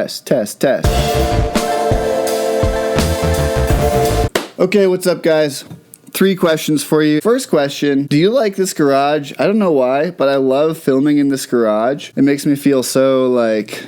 Test. Okay, what's up, guys? 3 questions for you. First question, do you like this garage? I don't know why, but I love filming in this garage. It makes me feel so, like,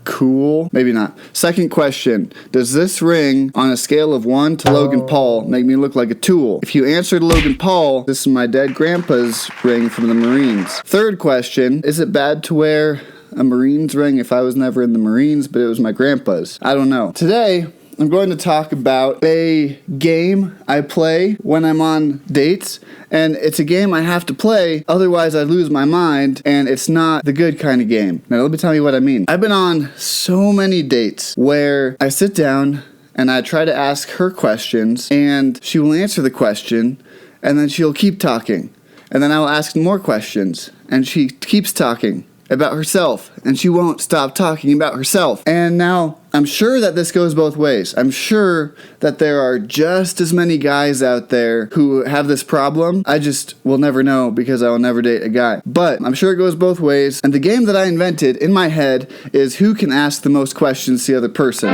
cool. Maybe not. Second question, does this ring on a scale of 1 to Logan Paul make me look like a tool? If you answered Logan Paul, this is my dead grandpa's ring from the Marines. Third question, is it bad to wear a Marines ring if I was never in the Marines, but it was my grandpa's? I don't know. Today, I'm going to talk about a game I play when I'm on dates, and it's a game I have to play, otherwise I lose my mind, and it's not the good kind of game. Now let me tell you what I mean. I've been on so many dates where I sit down and I try to ask her questions, and she will answer the question, and then she'll keep talking. And then I will ask more questions, and she keeps talking about herself, and she won't stop talking about herself. And now, I'm sure that this goes both ways. I'm sure that there are just as many guys out there who have this problem. I just will never know because I will never date a guy. But I'm sure it goes both ways, and the game that I invented in my head is who can ask the most questions to the other person.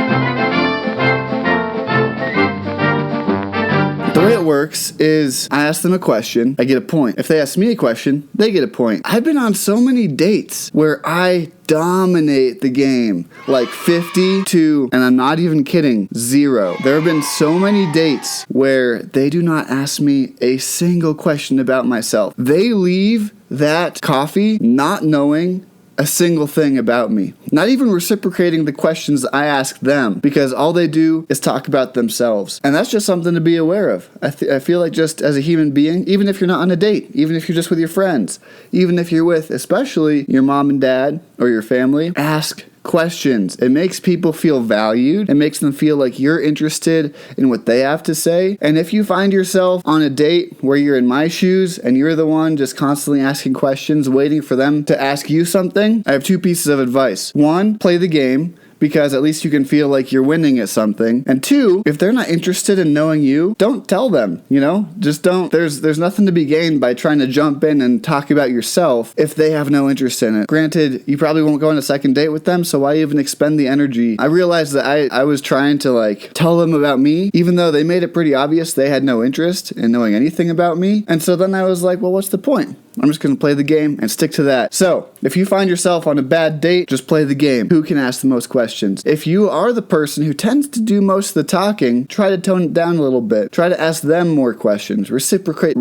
The way it works is I ask them a question, I get a point. If they ask me a question, they get a point. I've been on so many dates where I dominate the game, like 50 to, and I'm not even kidding, 0. There have been so many dates where they do not ask me a single question about myself. They leave that coffee not knowing a single thing about me. Not even reciprocating the questions I ask them, because all they do is talk about themselves. And that's just something to be aware of. I feel like just as a human being, even if you're not on a date, even if you're just with your friends, even if you're with especially your mom and dad or your family, ask questions. It makes people feel valued. It makes them feel like you're interested in what they have to say. And if you find yourself on a date where you're in my shoes and you're the one just constantly asking questions, waiting for them to ask you something, I have 2 pieces of advice. 1, play the game, because at least you can feel like you're winning at something. And 2, if they're not interested in knowing you, don't tell them, Just don't. There's nothing to be gained by trying to jump in and talk about yourself if they have no interest in it. Granted, you probably won't go on a second date with them, so why even expend the energy? I realized that I was trying to tell them about me, even though they made it pretty obvious they had no interest in knowing anything about me. And so then I was like, well, what's the point? I'm just going to play the game and stick to that. So, if you find yourself on a bad date, just play the game. Who can ask the most questions? If you are the person who tends to do most of the talking, try to tone it down a little bit. Try to ask them more questions. Reciprocate the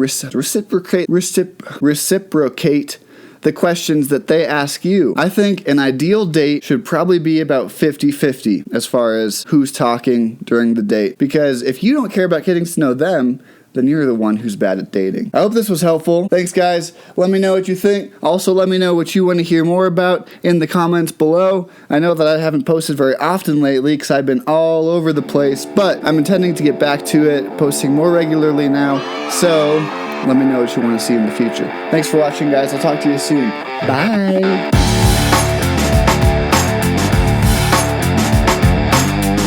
questions that they ask you. I think an ideal date should probably be about 50-50 as far as who's talking during the date. Because if you don't care about getting to know them, then you're the one who's bad at dating. I hope this was helpful. Thanks, guys. Let me know what you think. Also, let me know what you want to hear more about in the comments below. I know that I haven't posted very often lately because I've been all over the place, but I'm intending to get back to it, posting more regularly now. So, let me know what you want to see in the future. Thanks for watching, guys. I'll talk to you soon. Bye.